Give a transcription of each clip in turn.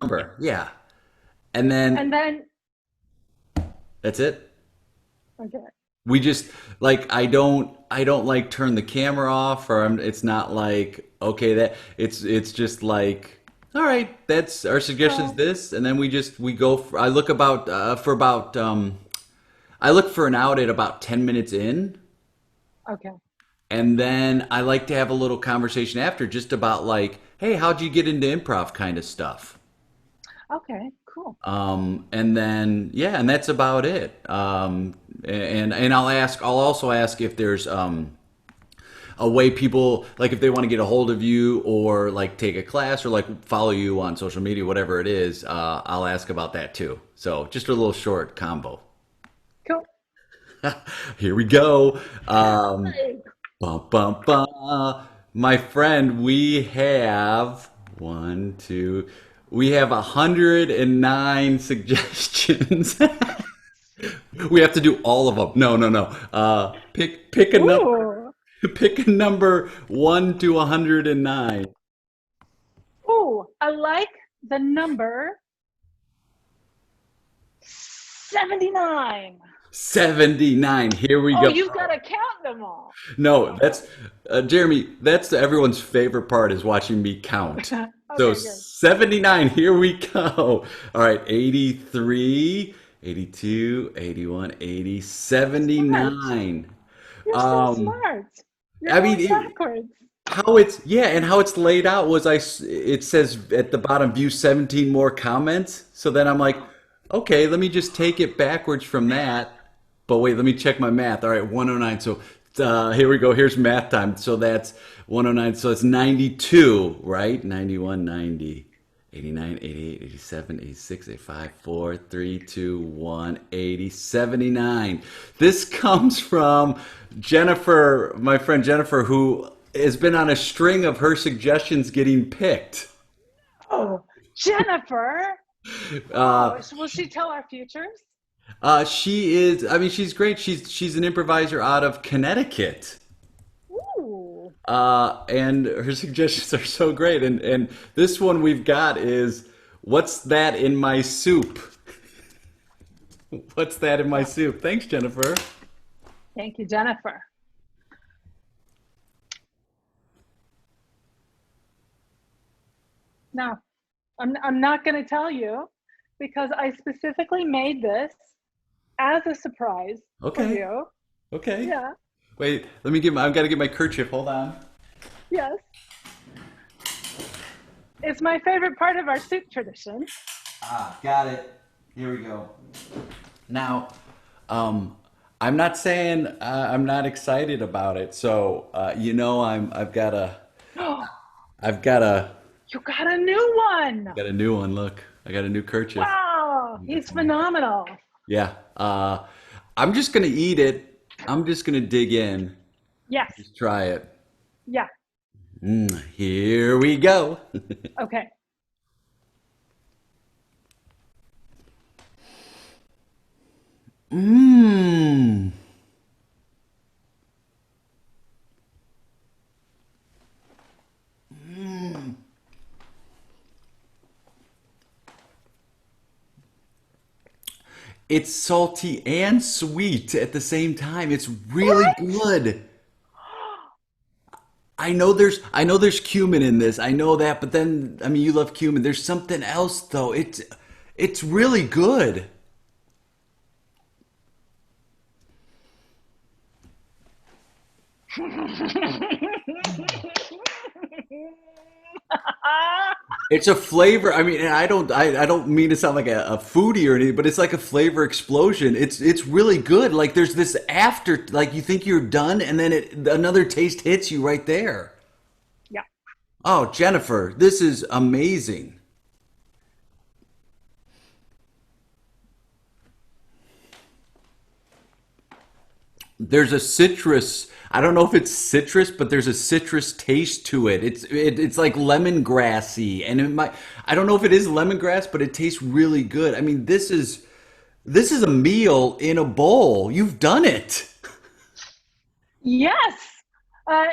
Number, yeah. And then And then, that's it. okay. We just like I don't like turn the camera off or it's not like okay that it's just like all right, that's our suggestions Oh, this and then we go for, I look about for about I look for an out at about 10 minutes in. okay. And then I like to have a little conversation after just about like, hey, how'd you get into improv kind of stuff? Okay, cool. And then yeah, and that's about it. And I'll also ask if there's a way people like if they want to get a hold of you or like take a class or like follow you on social media, whatever it is. I'll ask about that too. So just a little short combo. Cool. Here we go. Hey. Bum, bum, bum. My friend, we have one, two, we have 109 suggestions. We have to do all of them. No, no, no. Pick a number. Ooh. Pick a number 1 to 109. Ooh, I like the number 79. 79. Here we Oh, go. you've got to count them all. No, that's Jeremy. That's everyone's favorite part is watching me count. So Okay, good. 79. Here we go. All right, 83, 82, 81, 80, Smart. 79. You're so Um, smart. You're I mean, going backwards. how it's yeah, and how it's laid out was it says at the bottom view 17 more comments. So then I'm like, okay, let me just take it backwards from that. But wait, let me check my math. All right, 109. So here we go. Here's math time. So that's 109. So it's 92, right? 91, 90, 89, 88, 87, 86, 85, 4, 3, 2, 1, 80, 79. This comes from Jennifer, my friend Jennifer, who has been on a string of her suggestions getting picked. Oh, Jennifer. Uh, Oh, will she tell our futures? she is. I mean, she's great. She's an improviser out of Connecticut. Ooh. And her suggestions are so great. And this one we've got is, what's that in my soup? What's that in my Well, soup? Thanks, Jennifer. thank you, Jennifer. Now, I'm not going to tell you because I specifically made this as a surprise for Okay. you. Okay. Yeah. Wait, let me get my. I've got to get my kerchief. Hold on. Yes. It's my favorite part of our soup tradition. Ah, got it. Here we go. Now, um, I'm not saying I'm not excited about it. So, Oh, I've got a, you got a new one. got a new one. Look, I got a new kerchief. Wow. He's phenomenal. Yeah. I'm just gonna eat it. I'm just gonna dig in. Yes. Just try it. Yeah. Here we go. Okay. Mmm. It's salty and sweet at the same time. It's really What? good. I know there's cumin in this. I know that, but then I mean you love cumin. There's something else though. It's really good. It's a flavor. I mean, and I don't mean to sound like a foodie or anything, but it's like a flavor explosion. It's really good. Like there's this after, like you think you're done, and then another taste hits you right there. Yeah. Oh, Jennifer, this is amazing. There's a citrus. I don't know if it's citrus, but there's a citrus taste to it. It's like lemongrassy, and it might. I don't know if it is lemongrass, but it tastes really good. I mean, this is a meal in a bowl. You've done it. Yes. Uh,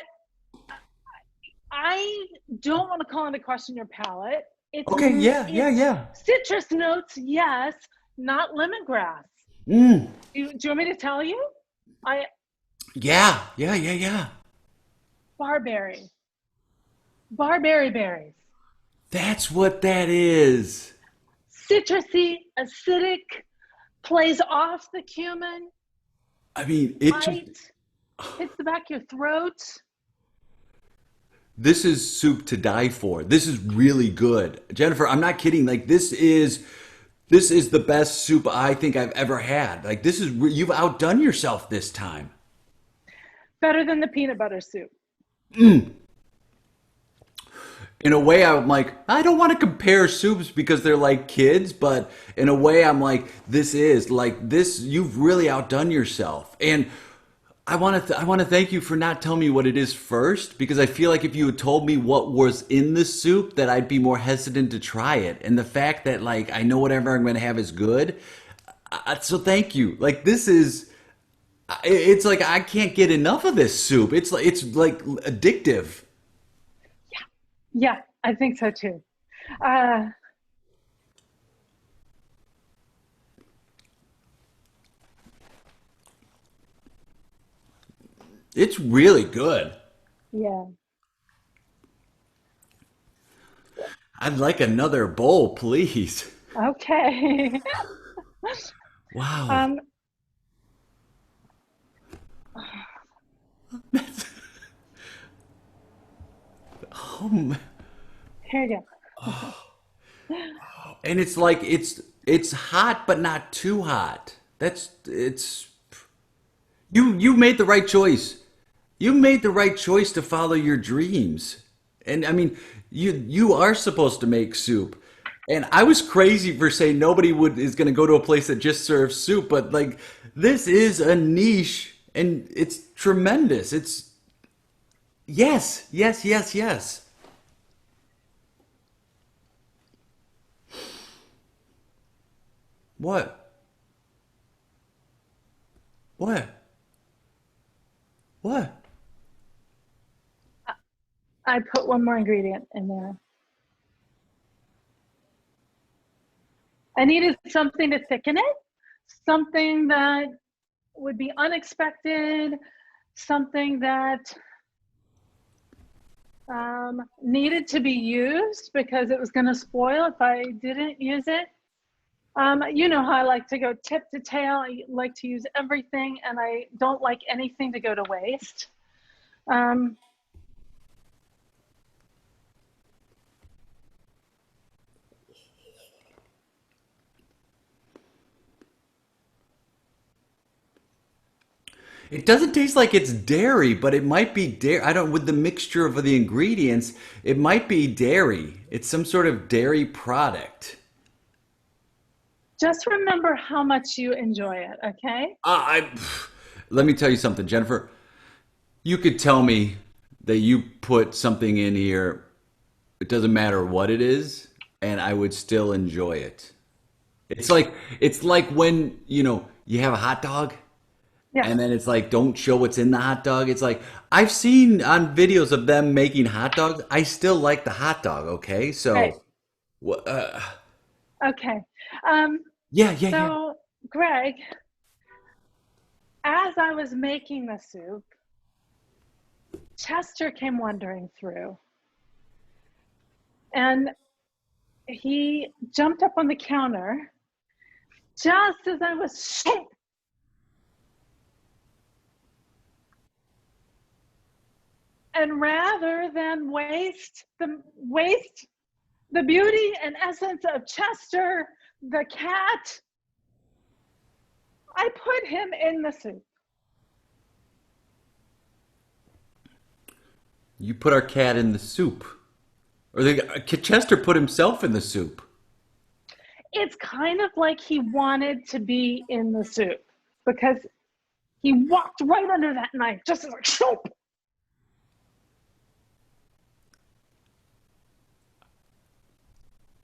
I don't want to call into question your palate. It's Okay, yeah, yeah, it's yeah. citrus notes, yes, not lemongrass. Mm, Do you want me to tell you? I yeah, yeah, yeah, yeah. barberry, barberry berries, That's what that is. citrusy, acidic, plays off the cumin, I mean, it just, light, hits the back of your throat. this is soup to die for. This is really good. Jennifer, I'm not kidding. Like this is the best soup I think I've ever had. Like you've outdone yourself this time. Better than the peanut butter soup. In a way, I'm like, I don't want to compare soups because they're like kids, but in a way, I'm like, this is like this. You've really outdone yourself, and I want to thank you for not telling me what it is first, because I feel like if you had told me what was in the soup, that I'd be more hesitant to try it. And the fact that like I know whatever I'm going to have is good, so thank you. Like this is, it's like I can't get enough of this soup. It's like addictive. Yeah, I think so too. Uh, It's really good. yeah. I'd like another bowl, please. Okay. Wow. um, Oh, man. here you And it's like it's hot but not too hot. That's it's you made the right choice. You made the right choice to follow your dreams. And I mean, you are supposed to make soup. And I was crazy for saying nobody would is going to go to a place that just serves soup, but like this is a niche and it's tremendous. It's yes, yes, yes, yes. What? What? What? I put one more ingredient in there. I needed something to thicken it, something that would be unexpected, something that needed to be used because it was going to spoil if I didn't use it. You know how I like to go tip to tail. I like to use everything, and I don't like anything to go to waste. Um, It doesn't taste like it's dairy, but it might be dairy. I don't, with the mixture of the ingredients, it might be dairy. It's some sort of dairy product. just remember how much you enjoy it, okay? I let me tell you something, Jennifer. You could tell me that you put something in here, it doesn't matter what it is, and I would still enjoy it. It's like when, you have a hot dog Yeah. and then it's like don't show what's in the hot dog. It's like I've seen on videos of them making hot dogs. I still like the hot dog, okay? Right. So, Okay. Um, yeah, yeah, yeah. so, Greg, as I was making the soup, Chester came wandering through, and he jumped up on the counter just as I was shoop, and rather than waste the beauty and essence of Chester the cat, I put him in the soup. You put our cat in the soup. Or Chester put himself in the soup. It's kind of like he wanted to be in the soup because he walked right under that knife just as like shoop.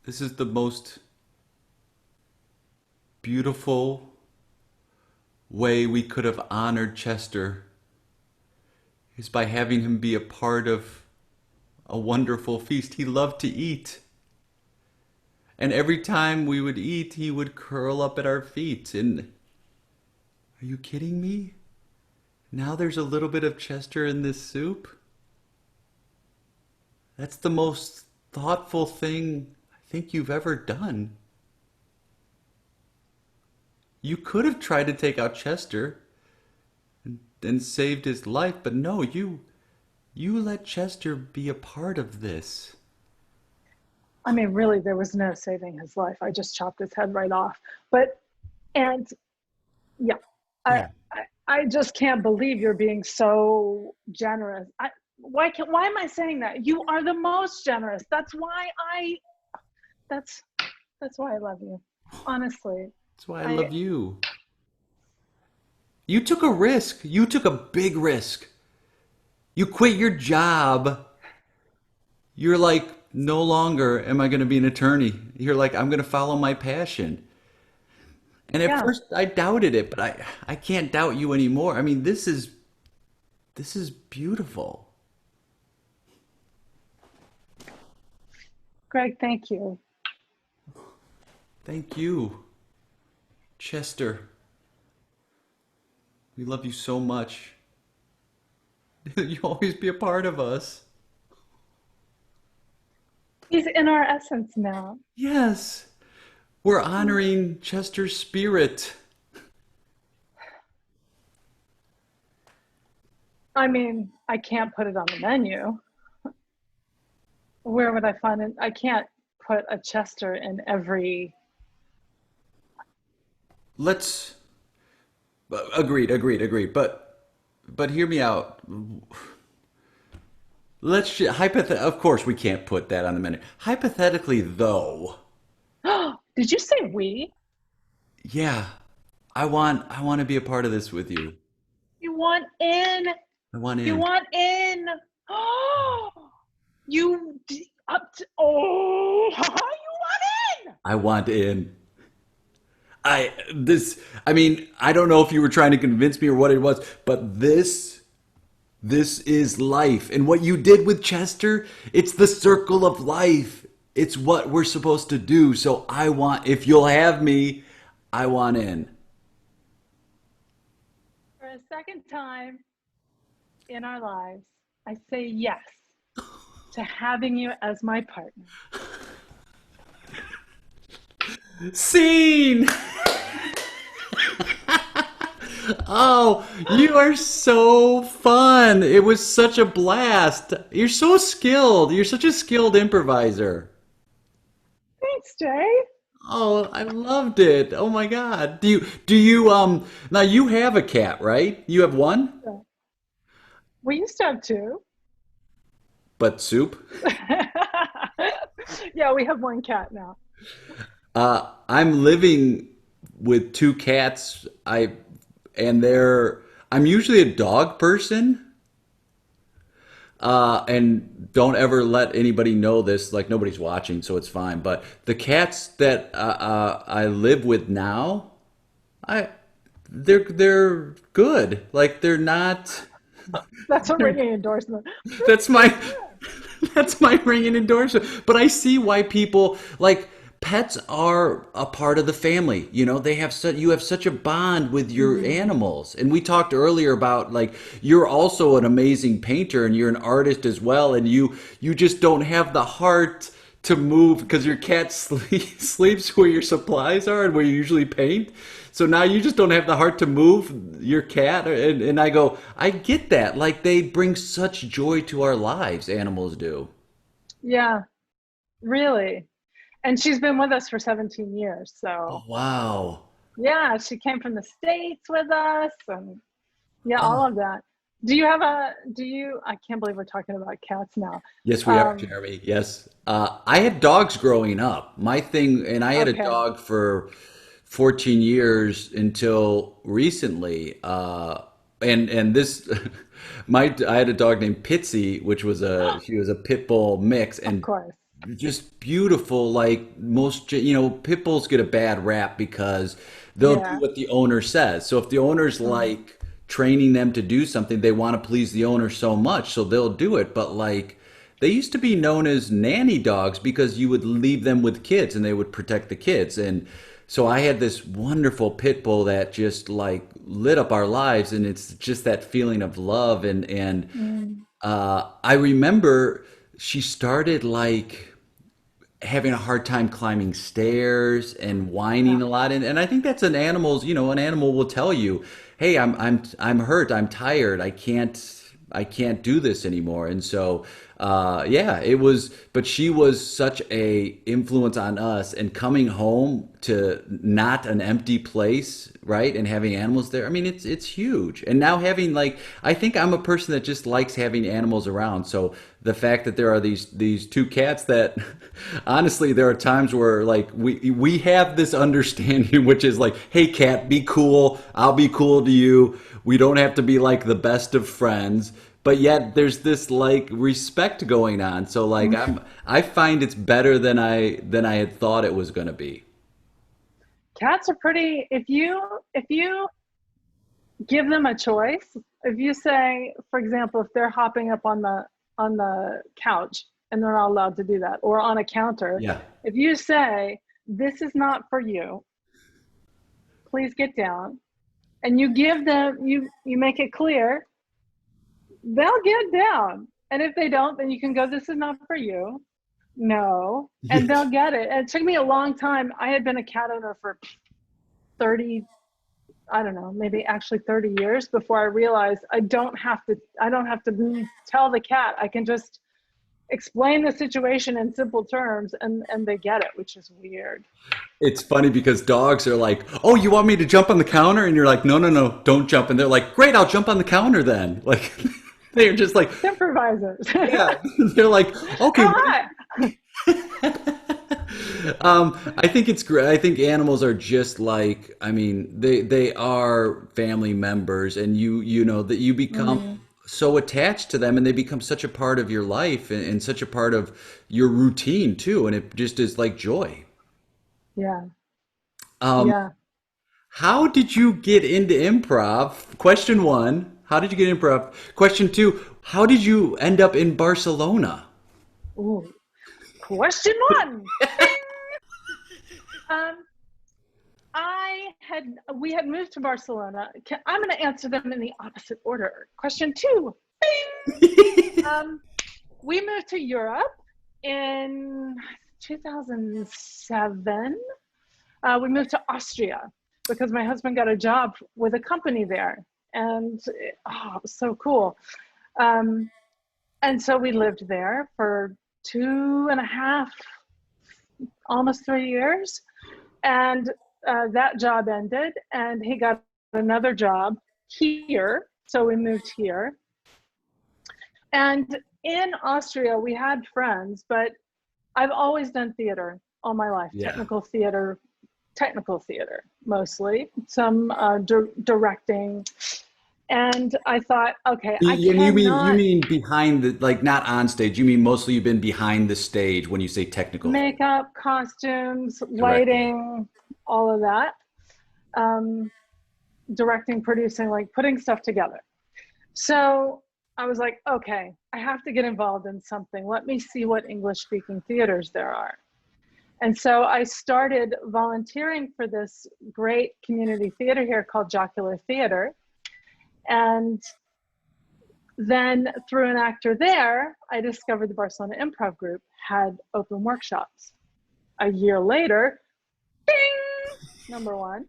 This is the most beautiful way we could have honored Chester is by having him be a part of a wonderful feast. He loved to eat. And every time we would eat, he would curl up at our feet. And are you kidding me? Now there's a little bit of Chester in this soup? That's the most thoughtful thing I think you've ever done. You could have tried to take out Chester and saved his life, but no, you let Chester be a part of this. I mean, really, there was no saving his life. I just chopped his head right off. But, and yeah, I, Yeah. I just can't believe you're being so generous. Why am I saying that? You are the most generous. That's, that's why I love you. Honestly, That's why I I, love you. You took a risk. You took a big risk. You quit your job. You're like, no longer am I going to be an attorney. You're like, I'm going to follow my passion. And at yeah, first I doubted it, but I can't doubt you anymore. I mean, this is beautiful. Greg, thank you. Thank you, Chester. We love you so much. You always be a part of us. He's in our essence now. Yes. We're honoring Chester's spirit. I mean, I can't put it on the menu. Where would I find it? I can't put a Chester in every. Let's agreed. But hear me out. Of course we can't put that on the menu. Hypothetically though, Did you say we? yeah, I want to be a part of this with you. You want in? I want You in. want in? Oh, oh, you want in? I want in. I mean, I don't know if you were trying to convince me or what it was, but this is life. And what you did with Chester, it's the circle of life. It's what we're supposed to do. So if you'll have me, I want in. For a second time in our lives, I say yes to having you as my partner. Scene! Oh, you are so fun. It was such a blast. You're so skilled. You're such a skilled improviser. Thanks, Jay. Oh, I loved it. Oh my God. Do you now you have a cat, right? You have one? We used to have two. But Soup? Yeah, we have one cat now. I'm living with two cats. I'm usually a dog person. And don't ever let anybody know this. Like nobody's watching, so it's fine. But the cats that I live with now, I they're good. Like they're not. That's a ringing endorsement. That's my that's my ringing endorsement. But I see why people like pets are a part of the family. You know, you have such a bond with your animals. And we talked earlier about like you're also an amazing painter and you're an artist as well and you just don't have the heart to move because your cat sleeps where your supplies are and where you usually paint. So now you just don't have the heart to move your cat. And I go, I get that. Like they bring such joy to our lives, animals do. Yeah, really. And she's been with us for 17 years. Oh, So, wow. yeah, she came from the States with us and yeah, all Oh, of that. I can't believe we're talking about cats now. yes, we are, Um, Jeremy. Yes. I had dogs growing up. My thing, and I had a okay. dog for 14 years until recently. And this, I had a dog named Pitsy, which was she was a pit bull mix, Of and course. just beautiful. Like pit bulls get a bad rap because they'll do Yeah. what the owner says. So if the owner's Mhm. like training them to do something, they want to please the owner so much, so they'll do it. But like they used to be known as nanny dogs because you would leave them with kids and they would protect the kids. And so I had this wonderful pit bull that just like lit up our lives, and it's just that feeling of love. Mm. I remember she started like having a hard time climbing stairs and whining Yeah. a lot. And I think that's an animal's, an animal will tell you, hey, I'm hurt, I'm tired, I can't do this anymore. And so yeah, it was, but she was such a influence on us, and coming home to not an empty place, right? And having animals there. I mean, it's huge. And now having like, I think I'm a person that just likes having animals around. So the fact that there are these two cats that honestly, there are times where like we have this understanding, which is like, hey cat, be cool, I'll be cool to you. We don't have to be like the best of friends, but yet there's this like respect going on. So like I find it's better than I had thought it was going to be. Cats are pretty, if you give them a choice, if you say, for example, if they're hopping up on the couch and they're not allowed to do that, or on a counter, Yeah. if you say, this is not for you, please get down, and you give them, you make it clear, they'll get down. And if they don't, then you can go, this is not for you. No. And Yes. they'll get it. And it took me a long time. I had been a cat owner for 30, I don't know, maybe actually 30 years before I realized I don't have to tell the cat. I can just explain the situation in simple terms, and they get it, which is weird. It's funny because dogs are like, "Oh, you want me to jump on the counter?" And you're like, "No, no, no, don't jump." And they're like, "Great, I'll jump on the counter then." Like they're just like, Improvisers. yeah. They're like, "Okay." Oh, hi. I think it's great. I think animals are just like, I mean, they are family members, and you know that you Mm, become so attached to them, and they become such a part of your life, and such a part of your routine too, and it just is like joy. yeah. Um, Yeah. how did you get into improv? Question one, how did you get improv? Question two, how did you end up in Barcelona? Ooh. Question one. Um, we had moved to Barcelona. I'm going to answer them in the opposite order. Question two. Um, we moved to Europe in 2007. We moved to Austria because my husband got a job with a company there. And it was so cool. Um, and so we lived there for 2.5, almost 3 years. And that job ended, and he got another job here. So we moved here. And in Austria, we had friends, but I've always done theater all my life, Yeah. technical theater mostly, some directing. And I thought, okay, I And you cannot mean behind the, like, not on stage. You mean mostly you've been behind the stage when you say technical makeup, costumes, directing. lighting, all of that. Um, Directing, producing, like putting stuff together. So I was like, okay, I have to get involved in something. Let me see what English speaking theaters there are. And so I started volunteering for this great community theater here called Jocular Theater. And then through an actor there, I discovered the Barcelona Improv Group had open workshops. A year later, ding, number one,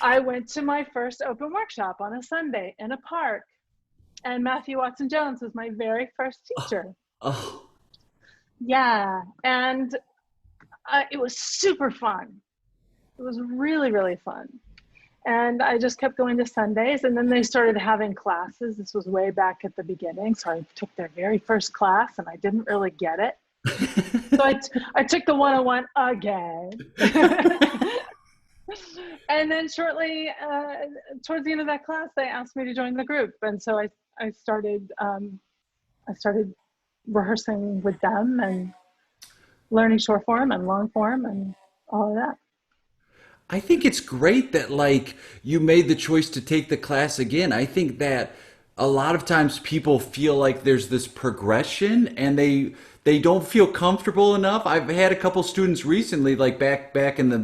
I went to my first open workshop on a Sunday in a park. And Matthew Watson Jones was my very first teacher. Oh, Yeah. And it was super fun. It was really, really fun. And I just kept going to Sundays. And then they started having classes. This was way back at the beginning. So I took their very first class and I didn't really get it. So I took the 101 again. And then shortly, towards the end of that class, they asked me to join the group. And so I started rehearsing with them and learning short form and long form and all of that. I think it's great that like you made the choice to take the class again. I think that a lot of times people feel like there's this progression and they don't feel comfortable enough. I've had a couple students recently, like back in the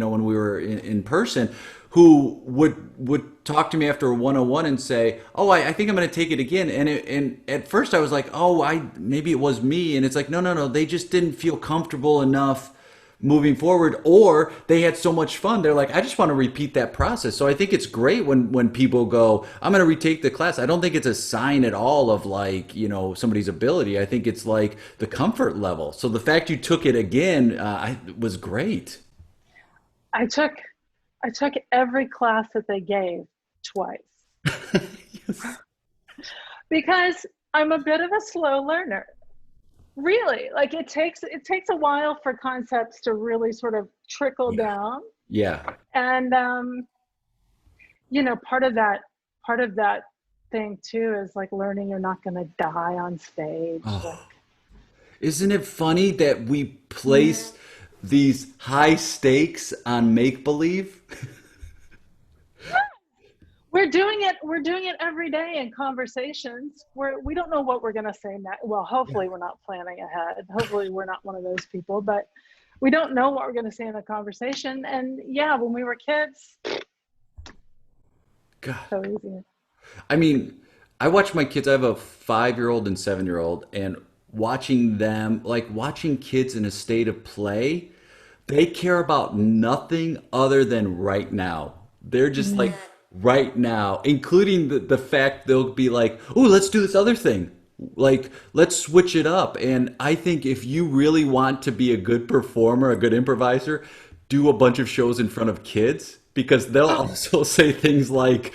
when we were in person, who would talk to me after a 101 and say, "Oh, I think I'm going to take it again." And at first I was like, "Oh, I maybe it was me." And it's like, no, they just didn't feel comfortable enough moving forward, or they had so much fun they're like, I just want to repeat that process. So I think it's great when people go, I'm going to retake the class. I don't think it's a sign at all of like, somebody's ability. I think it's like the comfort level. So the fact you took it again was great. I took I took every class that they gave twice Yes. because I'm a bit of a slow learner. Really, like it takes a while for concepts to really sort of trickle Yeah. down. Yeah. And part of that thing too is like learning you're not going to die on stage. Like, Oh, isn't it funny that we yeah. place these high stakes on make believe? We're doing it every day in conversations where we don't know what we're going to say next. Well, hopefully we're not planning ahead. Hopefully we're not one of those people, but we don't know what we're going to say in a conversation. And yeah, when we were kids, God. so easy. I mean, I watch my kids. I have a 5-year-old and 7-year-old, and watching them, like watching kids in a state of play, they care about nothing other than right now. They're just like right now, including the fact they'll be like, oh, let's do this other thing. Like, let's switch it up. And I think if you really want to be a good performer, a good improviser, do a bunch of shows in front of kids because they'll also say things like,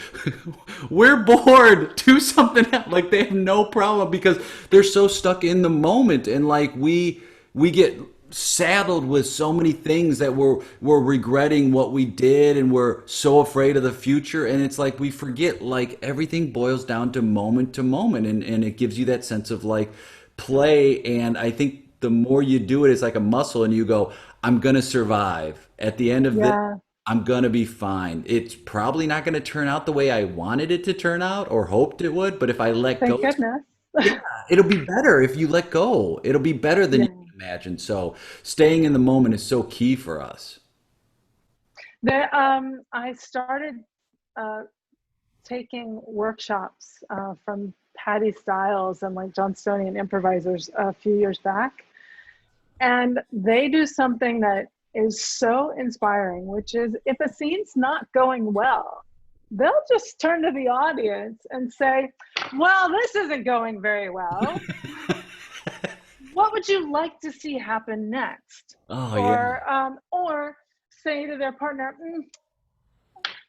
we're bored, do something else. Like they have no problem because they're so stuck in the moment. And like we get saddled with so many things that we're regretting what we did and we're so afraid of the future, and it's like we forget like everything boils down to moment, and it gives you that sense of like play. And I think the more you do it, it's like a muscle, and you go, I'm gonna survive at the end of this. Yeah. I'm gonna be fine. It's probably not gonna turn out the way I wanted it to turn out or hoped it would, but if I let Thank go, goodness. yeah, it'll be better if you let go. It'll be better than you Yeah. can imagine. So staying in the moment is so key for us. I started uh, taking workshops from Patty Stiles and like Johnstonian improvisers a few years back. And they do something that is so inspiring, which is if a scene's not going well, they'll just turn to the audience and say, well, this isn't going very well. What would you like to see happen next? Oh yeah. Or say to their partner,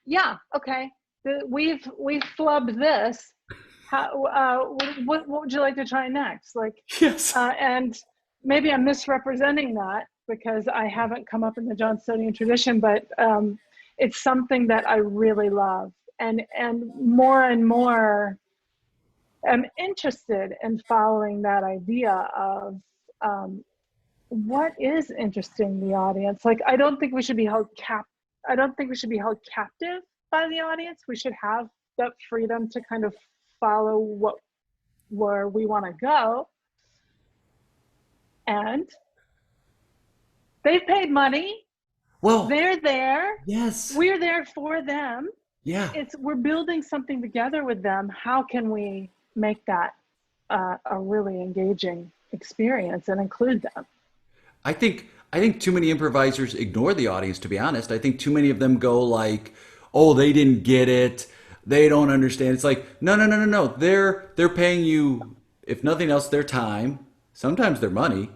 yeah, okay, we've flubbed this. How, what would you like to try next? Like, Yes. and maybe I'm misrepresenting that because I haven't come up in the Johnsonian tradition, but it's something that I really love, and more am interested in following that idea of what is interesting the audience. Like, I don't think we should be held I don't think we should be held captive by the audience. We should have that freedom to kind of follow where we want to go. And they've paid money. Well, They're there. yes. We're there for them. Yeah. We're building something together with them. How can we make that a really engaging experience and include them? I think too many improvisers ignore the audience, to be honest. I think too many of them go like, "Oh, they didn't get it. They don't understand." It's like, "No, no, no, no, no. They're paying you, if nothing else, their time, sometimes their money.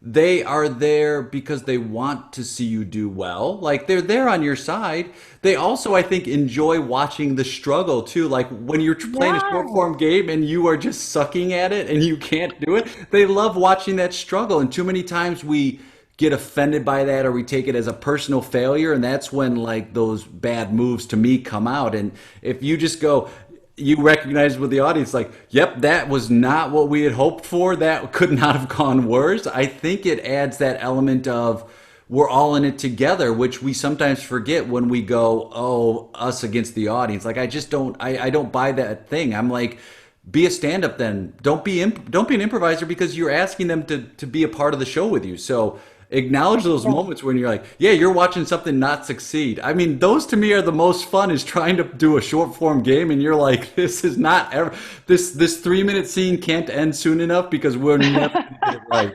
They are there because they want to see you do well. Like they're there on your side. They also, I think, enjoy watching the struggle too. Like when you're playing a short Yes. form game and you are just sucking at it and you can't do it. They love watching that struggle. And too many times we get offended by that or we take it as a personal failure, and that's when like those bad moves to me come out. And if you just go, you recognize with the audience like, yep, that was not what we had hoped for, that could not have gone worse. I think it adds that element of we're all in it together, which we sometimes forget when we go, oh, us against the audience. Like, I just don't, I don't buy that thing. I'm like, be a stand-up then. Don't be an improviser because you're asking them to be a part of the show with you. So acknowledge those Yeah. moments when you're like, yeah, you're watching something not succeed. I mean, those to me are the most fun, is trying to do a short form game and you're like, this is not ever, this 3 minute scene can't end soon enough because we're never gonna get it right.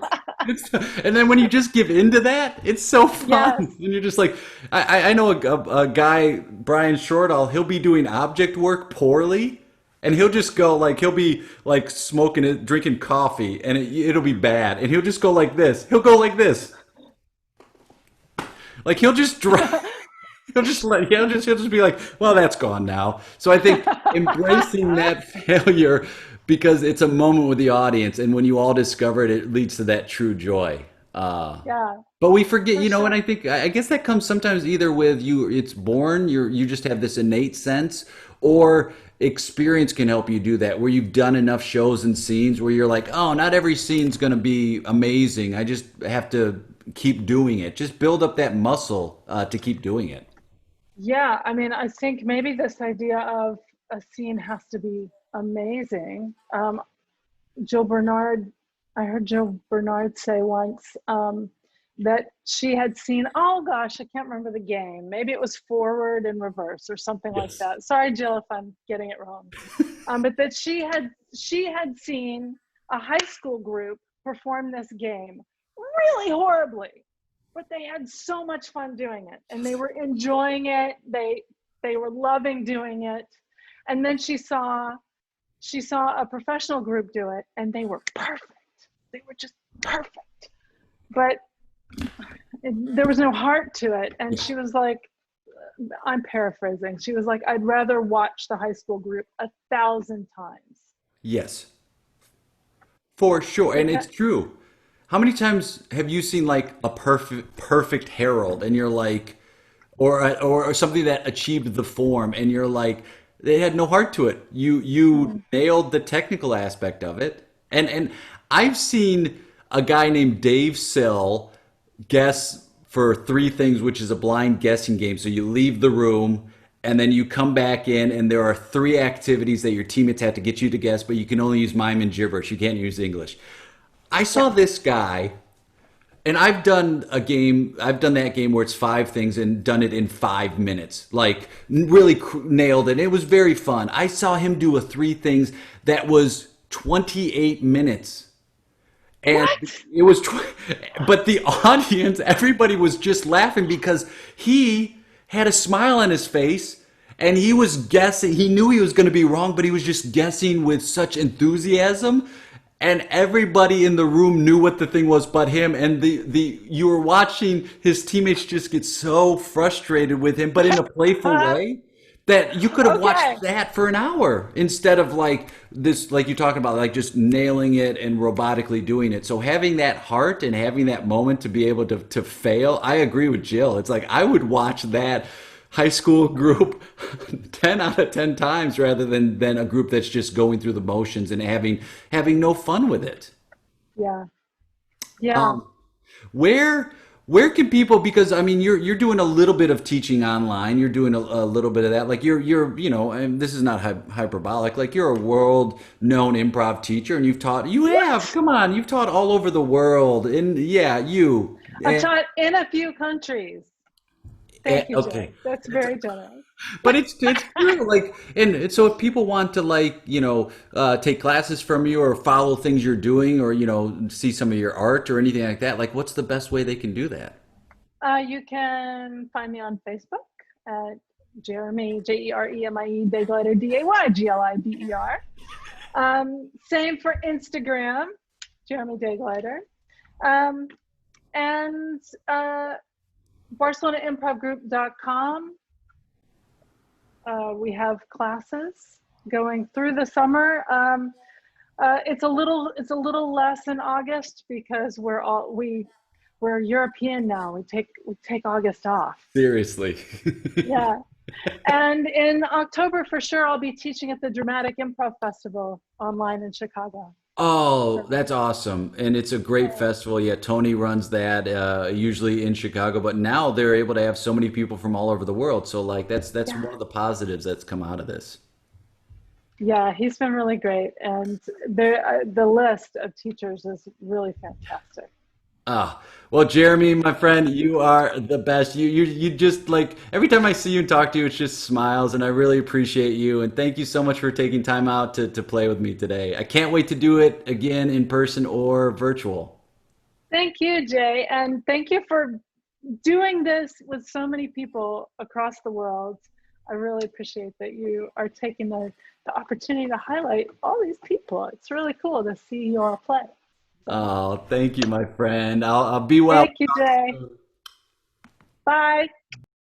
It's, and then when you just give into that, it's so fun. Yes. And you're just like, I know a guy, Brian Shortall, he'll be doing object work poorly. And he'll just go like, he'll be like smoking it, drinking coffee, and it'll be bad. And he'll just go like this. He'll go like this. Like he'll just drive. He'll just be like, well, that's gone now. So I think embracing that failure, because it's a moment with the audience, and when you all discover it, it leads to that true joy. Yeah, But we forget, for you know, and sure. I guess that comes sometimes either with you, it's born, you just have this innate sense, or experience can help you do that, where you've done enough shows and scenes where you're like, oh, not every scene's going to be amazing. I just have to keep doing it. Just build up that muscle to keep doing it. Yeah, I mean, I think maybe this idea of a scene has to be amazing. Jill Bernard, I heard Jill Bernard say once that she had seen, oh gosh, I can't remember the game. Maybe it was forward and reverse or something like Yes. that. Sorry, Jill, if I'm getting it wrong. But that she had seen a high school group perform this game really horribly, but they had so much fun doing it and they were enjoying it. They were loving doing it. And then she saw a professional group do it and they were perfect. They were just perfect. But there was no heart to it. And Yeah. she was like, I'm paraphrasing. She was like, I'd rather watch the high school group 1,000 times. Yes, for sure. And Because, it's true. How many times have you seen like a perfect Herald and you're like, or something that achieved the form and you're like, they had no heart to it. You mm, nailed the technical aspect of it. And I've seen a guy named Dave Sill guess for three things, which is a blind guessing game. So you leave the room and then you come back in, and there are three activities that your teammates have to get you to guess, but you can only use mime and gibberish. You can't use English. I yeah. saw this guy, and I've done that game where it's five things and done it in 5 minutes. Like, really nailed it. It was very fun. I saw him do a three things that was 28 minutes. And What? it was, but the audience, everybody was just laughing because he had a smile on his face and he was guessing. He knew he was going to be wrong, but he was just guessing with such enthusiasm. And everybody in the room knew what the thing was but him. And you were watching his teammates just get so frustrated with him, but in a playful way, that you could have Okay. watched that for an hour instead of like this, like you're talking about, like just nailing it and robotically doing it. So having that heart and having that moment to be able to fail, I agree with Jill. It's like I would watch that high school group 10 out of 10 times rather than a group that's just going through the motions and having no fun with it. Yeah. Yeah. Um, where where can people, because I mean you're doing a little bit of teaching online, you're doing a little bit of that, like you're you know, and this is not hyperbolic, like you're a world known improv teacher and you have, What? come on, you've taught all over the world, and yeah, I've and, taught in a few countries. Thank you, okay. Jill. That's very generous. But it's true. Like, and so if people want to, like, you know, take classes from you or follow things you're doing, or, you know, see some of your art or anything like that, like, what's the best way they can do that? You can find me on Facebook at Jeremie, Jeremie, DayGlider, DayGlider. Same for Instagram, Jeremie DayGlider. Um, and BarcelonaImprovGroup.com. We have classes going through the summer. It's a little less in August because we're European now. We take August off. Seriously. Yeah. And in October, for sure, I'll be teaching at the Dramatic Improv Festival online in Chicago. Oh, So, that's awesome. And it's a great festival. Yeah, Tony runs that usually in Chicago, but now they're able to have so many people from all over the world. So like that's yeah, one of the positives that's come out of this. yeah, he's been really great, and the list of teachers is really fantastic. Ah, well, Jeremy, my friend, you are the best. You just like every time I see you and talk to you, it's just smiles, and I really appreciate you. And thank you so much for taking time out to play with me today. I can't wait to do it again in person or virtual. Thank you, Jay, and thank you for doing this with so many people across the world. I really appreciate that you are taking the opportunity to highlight all these people. It's really cool to see you all play. So Oh, thank you, my friend. I'll be well. thank you, Jay. Bye.